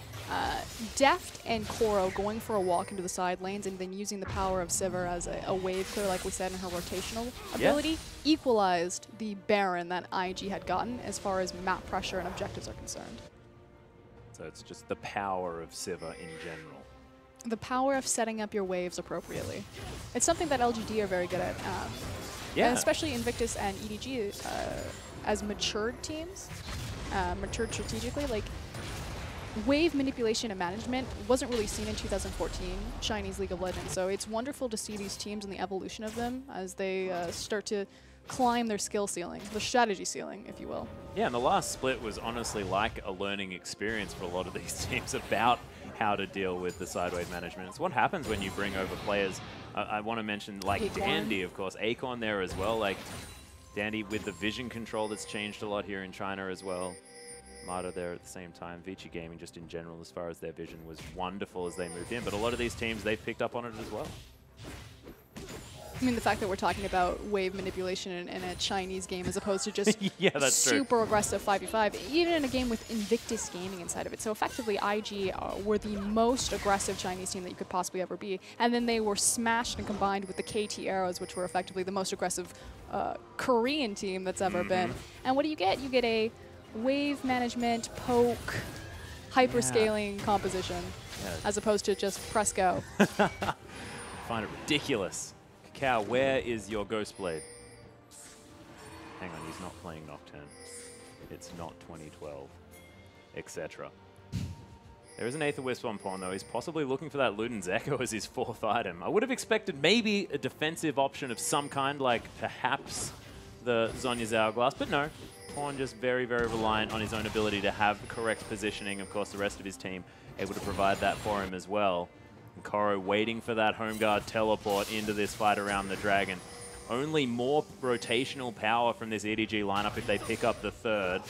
Deft and Koro going for a walk into the side lanes and then using the power of Sivir as a wave clear, like we said, in her rotational ability, equalized the Baron that IG had gotten as far as map pressure and objectives are concerned. So it's just the power of Sivir in general. The power of setting up your waves appropriately. It's something that LGD are very good at. And especially Invictus and EDG as matured teams, matured strategically, like wave manipulation and management wasn't really seen in 2014 Chinese League of Legends. So it's wonderful to see these teams and the evolution of them as they start to climb their skill ceiling, the strategy ceiling, if you will. Yeah, and the last split was honestly like a learning experience for a lot of these teams about how to deal with the side wave management. It's what happens when you bring over players. I want to mention like Acorn. Dandy, of course, Acorn there as well. Like Dandy with the vision control that's changed a lot here in China as well. Mata there at the same time. Vici Gaming just in general as far as their vision was wonderful as they moved in. But a lot of these teams, they've picked up on it as well. I mean, the fact that we're talking about wave manipulation in a Chinese game as opposed to just super aggressive 5v5, even in a game with Invictus Gaming inside of it. So effectively, IG were the most aggressive Chinese team that you could possibly ever be. And then they were smashed and combined with the KT Arrows, which were effectively the most aggressive Korean team that's ever been. And what do you get? You get a wave management, poke, hyperscaling composition, as opposed to just press go. I find it ridiculous. Qiao, where is your Ghost Blade? Hang on, he's not playing Nocturne. It's not 2012, etc. There is an Aether Wisp on pawn, though. He's possibly looking for that Luden's Echo as his fourth item. I would have expected maybe a defensive option of some kind, like perhaps the Zhonya's Hourglass, but no. Pawn just very, very reliant on his own ability to have correct positioning. Of course, the rest of his team able to provide that for him as well. And Koro waiting for that home guard teleport into this fight around the dragon. Only more rotational power from this EDG lineup if they pick up the third.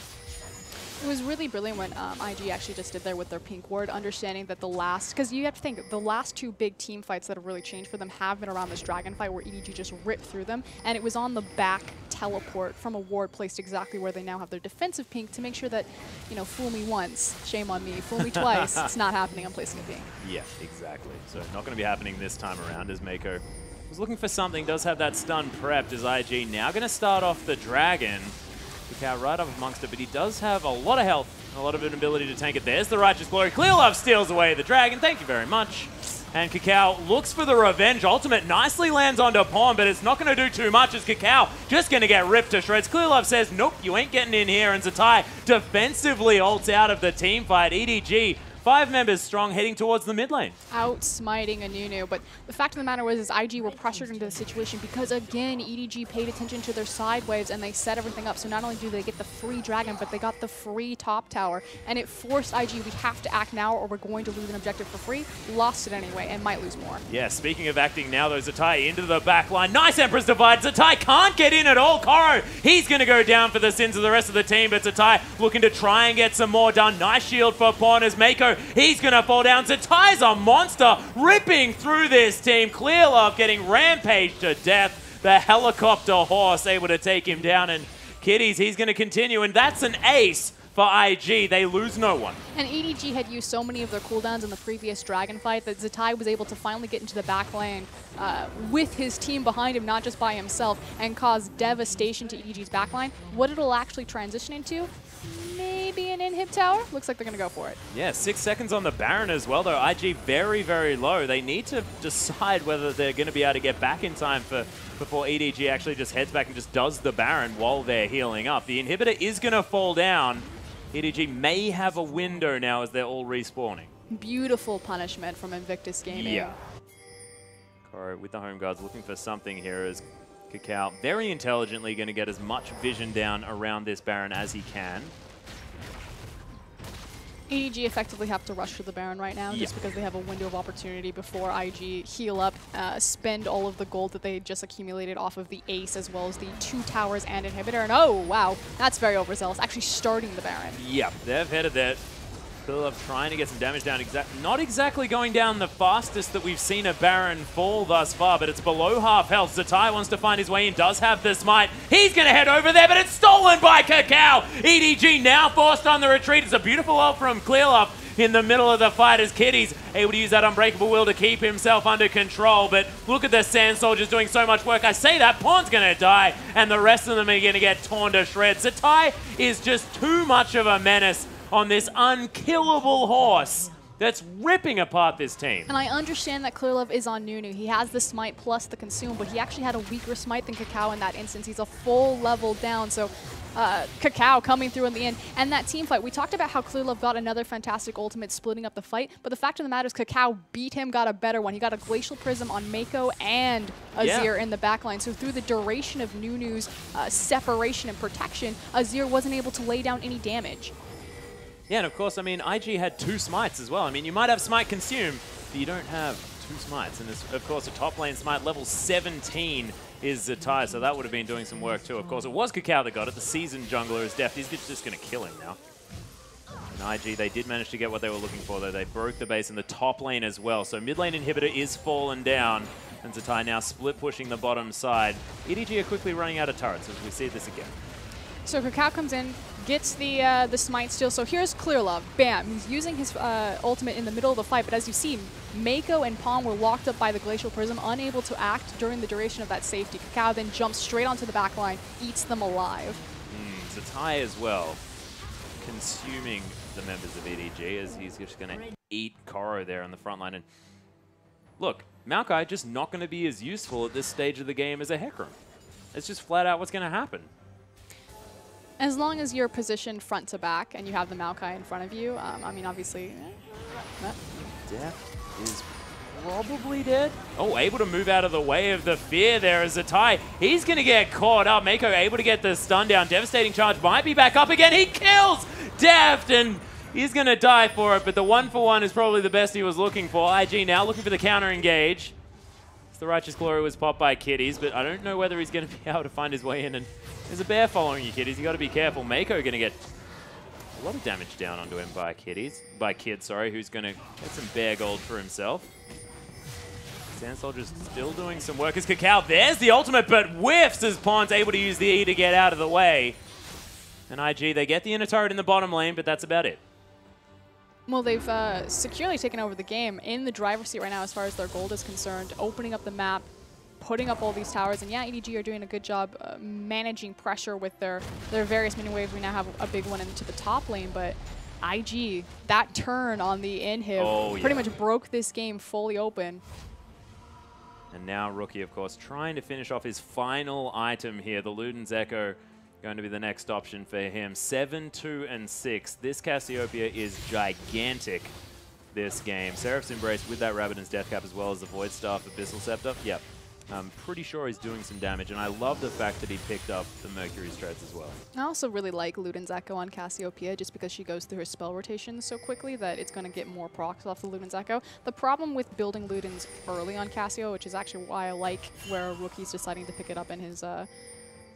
It was really brilliant when IG actually just did there with their pink ward, understanding that the last, because you have to think, the last two big team fights that have really changed for them have been around this dragon fight where EDG just ripped through them, and it was on the back teleport from a ward placed exactly where they now have their defensive pink to make sure that, you know, fool me once, shame on me, fool me twice, it's not happening, I'm placing a pink. Yeah, exactly. So not going to be happening this time around as Mako was looking for something, does have that stun prepped as IG now going to start off the dragon. Qiao right up amongst it, but he does have a lot of health and a lot of an ability to tank it. There's the Righteous Glory. Clearlove steals away the dragon. Thank you very much. And Qiao looks for the revenge ultimate. Nicely lands onto Pawn, but it's not going to do too much as Qiao just going to get ripped to shreds. Clearlove says, nope, you ain't getting in here. And Zatai defensively ults out of the team fight. EDG 5 members strong heading towards the mid lane. Outsmiting Anunu, but the fact of the matter was is IG were pressured into the situation because, again, EDG paid attention to their side waves and they set everything up. So not only do they get the free dragon, but they got the free top tower. And it forced IG, we have to act now or we're going to lose an objective for free. Lost it anyway and might lose more. Yeah, speaking of acting now, though, Zatai into the back line. Nice Empress Divide. Zatai can't get in at all. Koro, he's going to go down for the sins of the rest of the team, but Zatai looking to try and get some more done. Nice shield for Pawn as Mako. He's going to fall down. Zatai's a monster, ripping through this team. Clearlove getting rampaged to death. The helicopter horse able to take him down. And Kiddies, he's going to continue. And that's an ace for IG. They lose no one. And EDG had used so many of their cooldowns in the previous dragon fight that Zatai was able to finally get into the back lane with his team behind him, not just by himself, and cause devastation to EDG's backline. What it'll actually transition into? Maybe maybe an inhib tower. Looks like they're going to go for it. Yeah, 6 seconds on the Baron as well, though. IG very, very low. They need to decide whether they're going to be able to get back in time before EDG actually just heads back and just does the Baron while they're healing up. The inhibitor is going to fall down. EDG may have a window now as they're all respawning. Beautiful punishment from Invictus Gaming. Yeah. Koro with the home guards looking for something here as Qiao very intelligently going to get as much vision down around this Baron as he can. EDG effectively have to rush to the Baron right now just because they have a window of opportunity before IG heal up, spend all of the gold that they just accumulated off of the Ace as well as the 2 towers and inhibitor. And oh, wow, that's very overzealous, actually starting the Baron. Yep, they've headed that. Philip trying to get some damage down. Not exactly going down the fastest that we've seen a Baron fall thus far, but it's below half health. Zatai wants to find his way in, does have the smite. He's going to head over there, but it's stolen by Qiao. EDG now forced on the retreat. It's a beautiful ult from Clearlove in the middle of the fight as Kitty's able to use that Unbreakable Will to keep himself under control. But look at the Sand Soldiers doing so much work. I say that, Pawn's going to die, and the rest of them are going to get torn to shreds. Zatai is just too much of a menace on this unkillable horse that's ripping apart this team. And I understand that Clearlove is on Nunu. He has the smite plus the consume, but he actually had a weaker smite than Qiao in that instance. He's a full level down, so Qiao coming through in the end. And that team fight, we talked about how Clearlove got another fantastic ultimate splitting up the fight, but the fact of the matter is Qiao beat him, got a better one. He got a Glacial Prism on Mako and Azir in the backline. So through the duration of Nunu's separation and protection, Azir wasn't able to lay down any damage. Yeah, and of course, I mean, IG had 2 smites as well. I mean, you might have smite consume, but you don't have 2 smites. And there's, of course, a top lane smite level 17 is Zatai, so that would have been doing some work too. Of course, it was Qiao that got it. The seasoned jungler is Deft. He's just going to kill him now. And IG, they did manage to get what they were looking for, though. They broke the base in the top lane as well. So mid lane inhibitor is fallen down, and Zatai now split pushing the bottom side. EDG are quickly running out of turrets as we see this again. So Qiao comes in, gets the smite steal. So here's Clearlove. Bam. He's using his ultimate in the middle of the fight, but as you see, Mako and Pawn were locked up by the Glacial Prism, unable to act during the duration of that safety. Qiao then jumps straight onto the backline, eats them alive. Zatai as well, consuming the members of EDG as he's just going to eat Koro there on the front line. And look, Maokai just not going to be as useful at this stage of the game as a Hecarim. It's just flat out what's going to happen. As long as you're positioned front to back and you have the Maokai in front of you, I mean, obviously... Death is probably dead. Oh, able to move out of the way of the fear there as Zatai. He's going to get caught up. Mako able to get the stun down. Devastating charge might be back up again. He kills Deft, and he's going to die for it, but the 1-for-1 is probably the best he was looking for. IG now looking for the counter engage. The Righteous Glory was popped by Kitties, but I don't know whether he's going to be able to find his way in. And there's a bear following you, Kitties. You got to be careful. Mako going to get a lot of damage down onto him by Kid, sorry, who's going to get some bear gold for himself. Sand Soldier's still doing some work as Qiao. There's the ultimate, but whiffs as Pawn's able to use the E to get out of the way. And IG, they get the inner turret in the bottom lane, but that's about it. Well, they've securely taken over the game in the driver's seat right now as far as their gold is concerned, opening up the map, putting up all these towers, and yeah, EDG are doing a good job managing pressure with their various mini waves. We now have a big one into the top lane, but IG, that turn on the inhib pretty much broke this game fully open. And now Rookie, of course, trying to finish off his final item here, the Luden's Echo. Going to be the next option for him. 7, 2, and 6. This Cassiopeia is gigantic this game. Seraph's Embrace with that Rabadon's Death Cap as well as the Void Staff, Abyssal Scepter. Yep. I'm pretty sure he's doing some damage, and I love the fact that he picked up the Mercury's Treads as well. I also really like Luden's Echo on Cassiopeia just because she goes through her spell rotations so quickly that it's going to get more procs off the Luden's Echo. The problem with building Luden's early on Cassio, which is actually why I like where Rookie's deciding to pick it up in his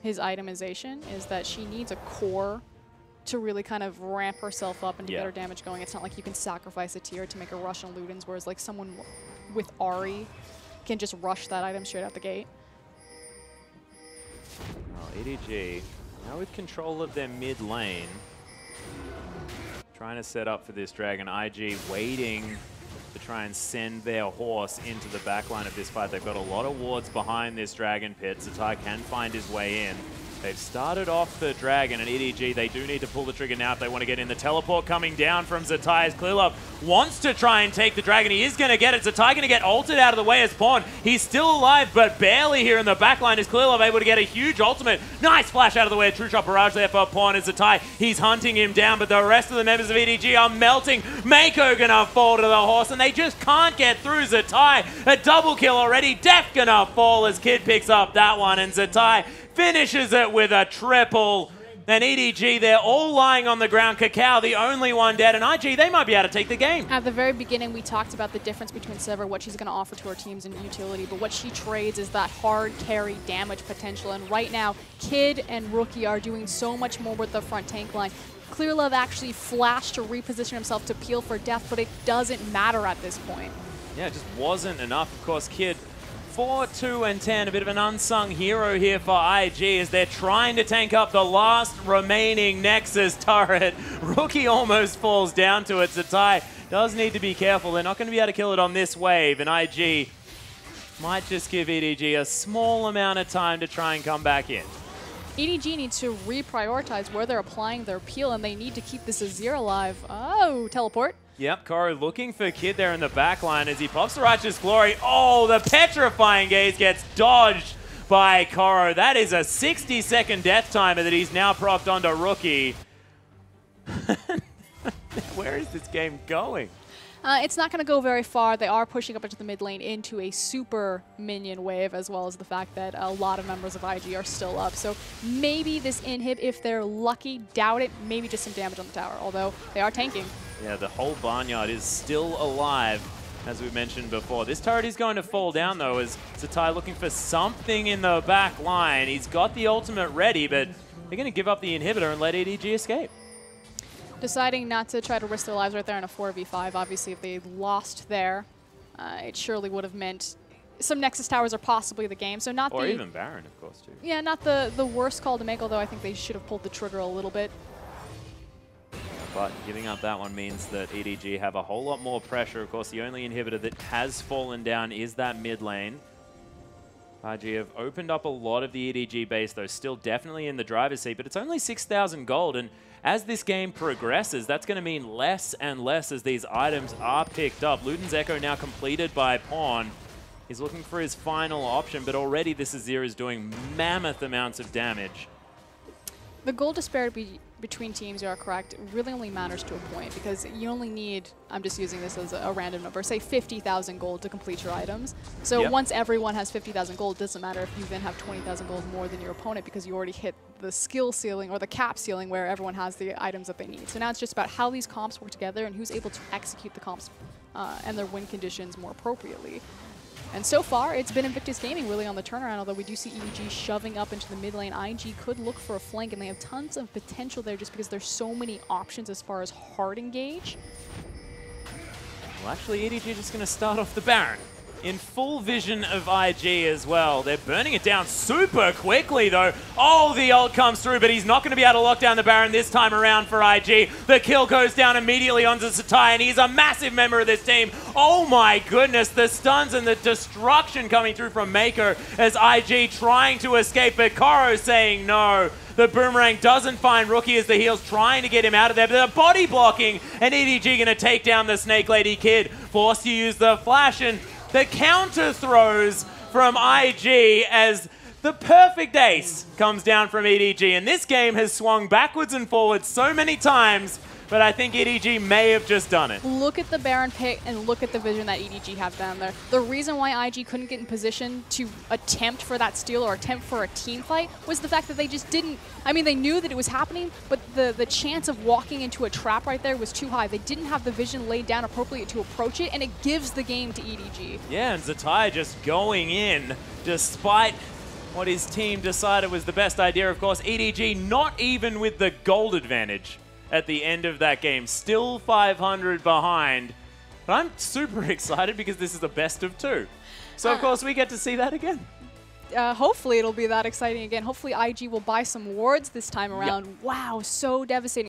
itemization, is that she needs a core to really kind of ramp herself up and to get her damage going. It's not like you can sacrifice a tier to make a rush on Luden's, whereas like someone with Ahri can just rush that item straight out the gate. Well, EDG, now with control of their mid lane, trying to set up for this dragon. IG waiting to try and send their horse into the backline of this fight. They've got a lot of wards behind this dragon pit. Zatai can find his way in. They've started off the Dragon, and EDG, they do need to pull the trigger now if they want to get in. The teleport coming down from Zatai as Clearlove wants to try and take the Dragon. He is going to get it. Zatai going to get ulted out of the way as Pawn. He's still alive, but barely here in the backline. Is Clearlove able to get a huge ultimate? Nice flash out of the way. True shot barrage there for Pawn as Zatai. He's hunting him down, but the rest of the members of EDG are melting. Mako going to fall to the horse, and they just can't get through Zatai. A double kill already. Def going to fall as Kid picks up that one, and Zatai finishes it with a triple. And EDG, they're all lying on the ground. Qiao, the only one dead. And IG, they might be able to take the game. At the very beginning, we talked about the difference between Sever, what she's going to offer to her teams in utility, but what she trades is that hard carry damage potential. And right now, Kid and Rookie are doing so much more with the front tank line. Clearlove actually flashed to reposition himself to peel for death, but it doesn't matter at this point. Yeah, it just wasn't enough. Of course, Kid 4, 2, and 10, a bit of an unsung hero here for IG as they're trying to tank up the last remaining Nexus turret. Rookie almost falls down to it. Zatai does need to be careful. They're not going to be able to kill it on this wave, and IG might just give EDG a small amount of time to try and come back in. EDG needs to reprioritize where they're applying their peel, and they need to keep this Azir alive. Oh, teleport. Yep, Koro looking for Kid there in the back line as he pops the Righteous Glory. Oh, the petrifying gaze gets dodged by Koro. That is a 60-second death timer that he's now propped onto Rookie. Where is this game going? It's not going to go very far. They are pushing up into the mid lane into a super minion wave, as well as the fact that a lot of members of IG are still up. So maybe this inhib, if they're lucky, doubt it, maybe just some damage on the tower, although they are tanking. Yeah, the whole barnyard is still alive, as we mentioned before. This turret is going to fall down, though, as Zatai looking for something in the back line. He's got the ultimate ready, but they're going to give up the inhibitor and let EDG escape. Deciding not to try to risk their lives right there in a 4v5. Obviously, if they lost there, it surely would have meant some Nexus towers are possibly the game. So not or even Baron, of course, too. Yeah, not the worst call to make, although I think they should have pulled the trigger a little bit. But giving up that one means that EDG have a whole lot more pressure. Of course, the only inhibitor that has fallen down is that mid lane. IG have opened up a lot of the EDG base, though, still definitely in the driver's seat, but it's only 6,000 gold, and as this game progresses, that's going to mean less and less as these items are picked up. Luden's Echo now completed by Pawn. He's looking for his final option, but already this Azir is doing mammoth amounts of damage. The gold disparity between teams, you are correct, really only matters to a point because you only need, I'm just using this as a random number, say 50,000 gold to complete your items. So once everyone has 50,000 gold, it doesn't matter if you then have 20,000 gold more than your opponent because you already hit the skill ceiling or the cap ceiling where everyone has the items that they need. So now it's just about how these comps work together and who's able to execute the comps and their win conditions more appropriately. And so far, it's been Invictus Gaming really on the turnaround, although we do see EDG shoving up into the mid lane. IG could look for a flank, and they have tons of potential there just because there's so many options as far as hard engage. Well, actually, EDG is just going to start off the Baron in full vision of IG as well. They're burning it down super quickly, though. Oh, the ult comes through, but he's not going to be able to lock down the Baron this time around for IG. The kill goes down immediately onto Zatai, and he's a massive member of this team. Oh my goodness, the stuns and the destruction coming through from Mako as IG trying to escape, but Koro saying no. The boomerang doesn't find Rookie as the heals trying to get him out of there, but they're body blocking, and EDG going to take down the Snake Lady Kid, forced to use the flash, and the counter throws from IG as the perfect ace comes down from EDG. And this game has swung backwards and forwards so many times, but I think EDG may have just done it. Look at the Baron pick and look at the vision that EDG have down there. The reason why IG couldn't get in position to attempt for that steal or attempt for a team fight was the fact that they just didn't, I mean, they knew that it was happening, but the chance of walking into a trap right there was too high. They didn't have the vision laid down appropriately to approach it, and it gives the game to EDG. Yeah, and Zatai just going in despite what his team decided was the best idea. Of course, EDG not even with the gold advantage at the end of that game, still 500 behind. But I'm super excited because this is the best of two. So of course we get to see that again. Hopefully it'll be that exciting again. Hopefully IG will buy some wards this time around. Wow, so devastating.